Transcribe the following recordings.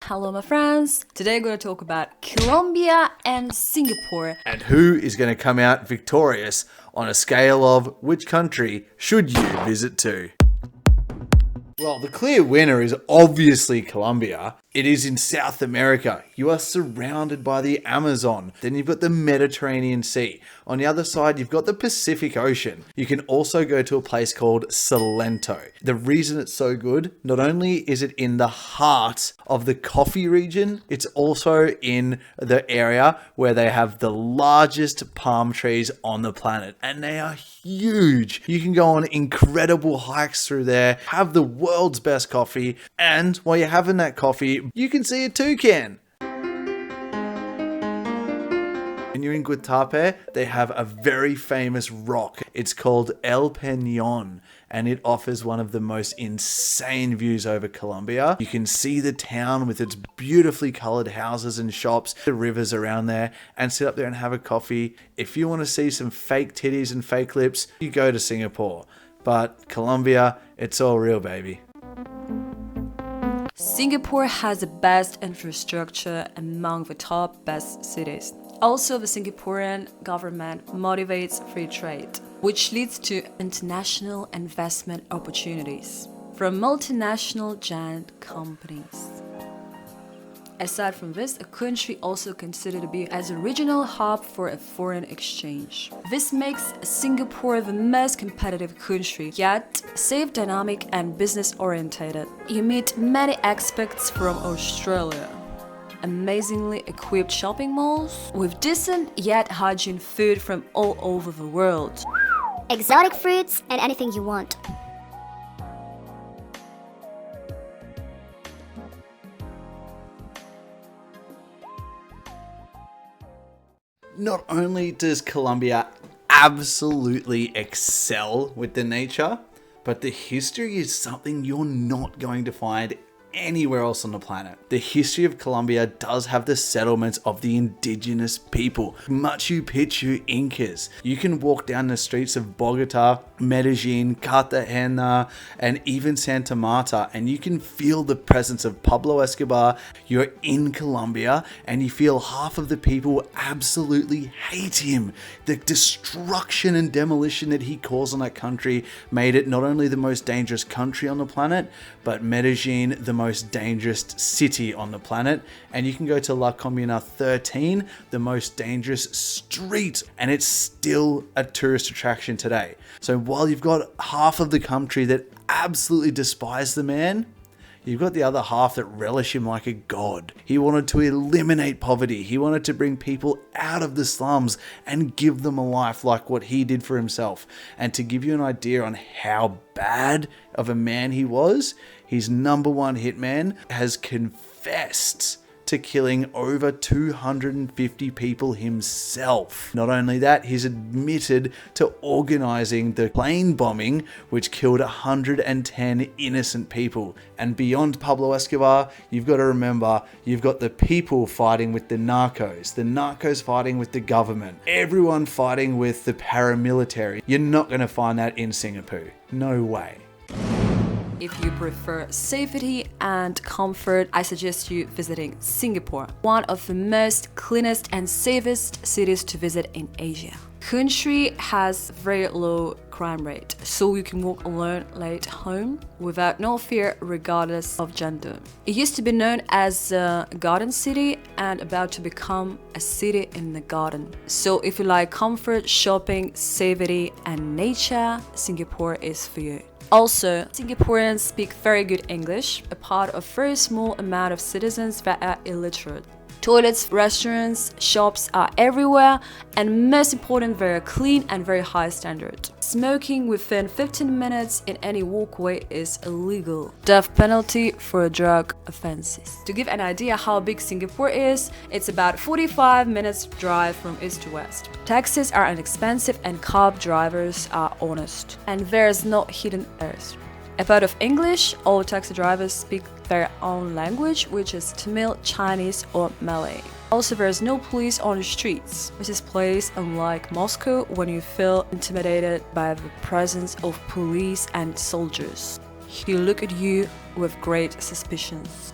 Hello my friends, today we're going to talk about Colombia and Singapore. And who is going to come out victorious on a scale of which country should you visit to? Well, the clear winner is obviously Colombia. It is in South America. You are surrounded by the Amazon. Then you've got the Mediterranean Sea. On the other side, you've got the Pacific Ocean. You can also go to a place called Salento. The reason it's so good, not only is it in the heart of the coffee region, it's also in the area where they have the largest palm trees on the planet. And they are huge. You can go on incredible hikes through there, have the world's best coffee, and while you're having that coffee, you can see a toucan. When you're in Guatape, they have a very famous rock. It's called El Peñón, and it offers one of the most insane views over Colombia. You can see the town with its beautifully colored houses and shops, the rivers around there, and sit up there and have a coffee. If you want to see some fake titties and fake lips, you go to Singapore. But Colombia, it's all real, baby. Singapore has the best infrastructure among the top best cities. Also, the Singaporean government motivates free trade, which leads to international investment opportunities from multinational giant companies. Aside from this, the country also considered to be as a regional hub for a foreign exchange. This makes Singapore the most competitive country, yet safe, dynamic and business-oriented. You meet many expats from Australia. Amazingly equipped shopping malls with decent yet hygiene food from all over the world. Exotic fruits and anything you want. Not only does Colombia absolutely excel with the nature, but the history is something you're not going to find anywhere else on the planet. The history of Colombia does have the settlements of the indigenous people. Machu Picchu Incas. You can walk down the streets of Bogota, Medellin, Cartagena, and even Santa Marta, and you can feel the presence of Pablo Escobar. You're in Colombia, and you feel half of the people absolutely hate him. The destruction and demolition that he caused on that country made it not only the most dangerous country on the planet, but Medellin the most dangerous city on the planet. And you can go to La Comuna 13, the most dangerous street, and it's still a tourist attraction today. So while you've got half of the country that absolutely despise the man, you've got the other half that relish him like a god. He wanted to eliminate poverty. He wanted to bring people out of the slums and give them a life like what he did for himself. And to give you an idea on how bad of a man he was, his number one hitman has confessed to killing over 250 people himself. Not only that, he's admitted to organizing the plane bombing, which killed 110 innocent people. And beyond Pablo Escobar, you've got to remember, you've got the people fighting with the narcos fighting with the government, everyone fighting with the paramilitary. You're not going to find that in Singapore. No way. If you prefer safety and comfort, I suggest you visiting Singapore, one of the most cleanest and safest cities to visit in Asia. Country has very low crime rate, so you can walk alone late home without no fear regardless of gender. It used to be known as a garden city and about to become a city in the garden. So if you like comfort, shopping, safety and nature, Singapore is for you. Also, Singaporeans speak very good English, a part of very small amount of citizens that are illiterate. Toilets, restaurants, shops are everywhere, and most important, very clean and very high standard. Smoking within 15 minutes in any walkway is illegal. Death penalty for drug offenses. To give an idea how big Singapore is, it's about 45 minutes drive from east to west. Taxis are inexpensive and cab drivers are honest. And there's no hidden earth. Apart of English, all taxi drivers speak their own language, which is Tamil, Chinese or Malay. Also, there is no police on the streets, which is place unlike Moscow when you feel intimidated by the presence of police and soldiers. He look at you with great suspicions.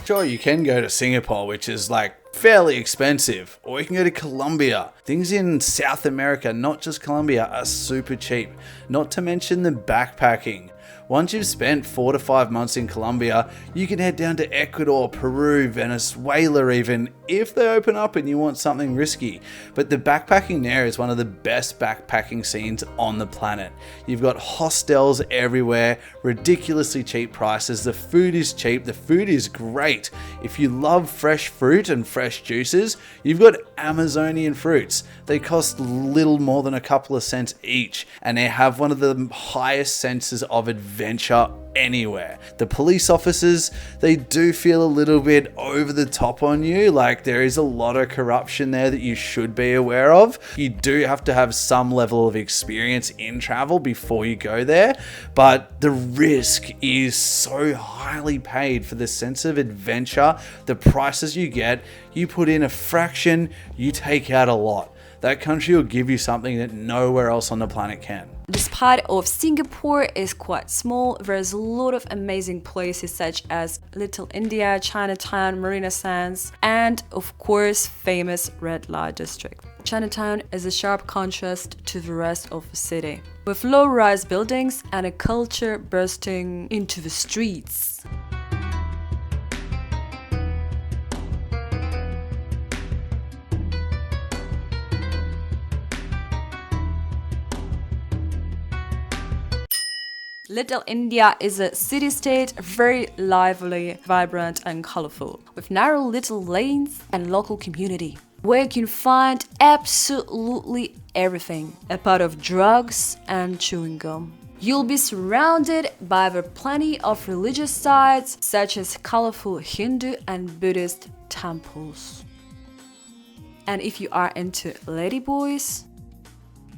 Sure, you can go to Singapore, which is like fairly expensive, or you can go to Colombia. Things in South America, not just Colombia, are super cheap. Not to mention the backpacking. Once you've spent 4 to 5 months in Colombia, you can head down to Ecuador, Peru, Venezuela even, if they open up and you want something risky. But the backpacking there is one of the best backpacking scenes on the planet. You've got hostels everywhere, ridiculously cheap prices, the food is cheap, the food is great. If you love fresh fruit and fresh juices, you've got Amazonian fruits. They cost little more than a couple of cents each, and they have one of the highest senses of adventure anywhere. The police officers, they do feel a little bit over the top on you. Like, there is a lot of corruption there that you should be aware of. You do have to have some level of experience in travel before you go there, but the risk is so highly paid for the sense of adventure. The prices you get, you put in a fraction, you take out a lot. That country will give you something that nowhere else on the planet can. Despite of Singapore is quite small, there's a lot of amazing places such as Little India, Chinatown, Marina Sands, and of course famous Red Light District. Chinatown is a sharp contrast to the rest of the city, with low-rise buildings and a culture bursting into the streets. Little India is a city-state, very lively, vibrant and colorful, with narrow little lanes and local community, where you can find absolutely everything, a part of drugs and chewing gum. You'll be surrounded by the plenty of religious sites, such as colorful Hindu and Buddhist temples. And if you are into ladyboys,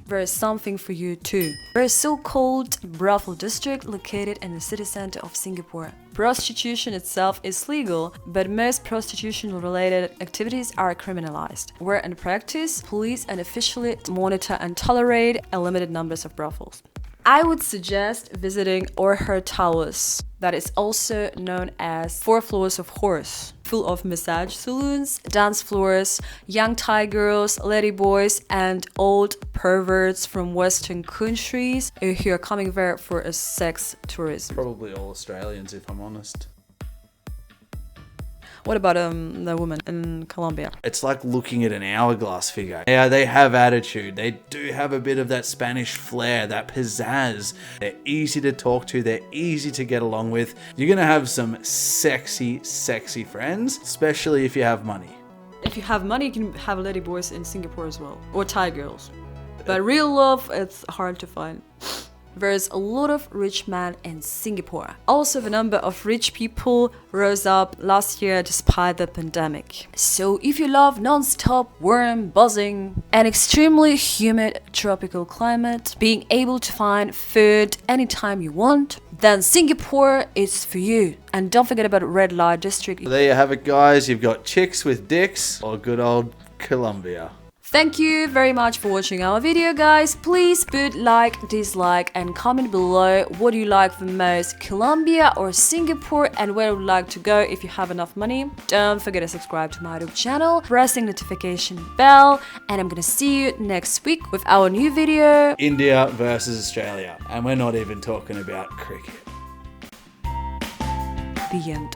there is something for you too. There is so-called brothel district located in the city center of Singapore. Prostitution itself is legal, but most prostitution-related activities are criminalized, where in practice, police unofficially monitor and tolerate a limited numbers of brothels. I would suggest visiting Orchard Towers, that is also known as 4 floors of horse, full of massage saloons, dance floors, young Thai girls, ladyboys, and old perverts from Western countries who are coming there for a sex tourism. Probably all Australians, if I'm honest. What about the woman in Colombia? It's like looking at an hourglass figure. Yeah, they have attitude. They do have a bit of that Spanish flair, that pizzazz. They're easy to talk to. They're easy to get along with. You're going to have some sexy, sexy friends, especially if you have money. If you have money, you can have ladyboys in Singapore as well, or Thai girls. But real love, it's hard to find. There's a lot of rich men in Singapore. Also, the number of rich people rose up last year despite the pandemic. So if you love non-stop, warm, buzzing, and extremely humid tropical climate, being able to find food anytime you want, then Singapore is for you. And don't forget about Red Light District. There you have it, guys. You've got chicks with dicks or good old Colombia. Thank you very much for watching our video, guys. Please put like, dislike and comment below what you like the most, Colombia or Singapore, and where you would like to go if you have enough money. Don't forget to subscribe to my YouTube channel, pressing notification bell, and I'm gonna see you next week with our new video. India versus Australia. And we're not even talking about cricket. The end.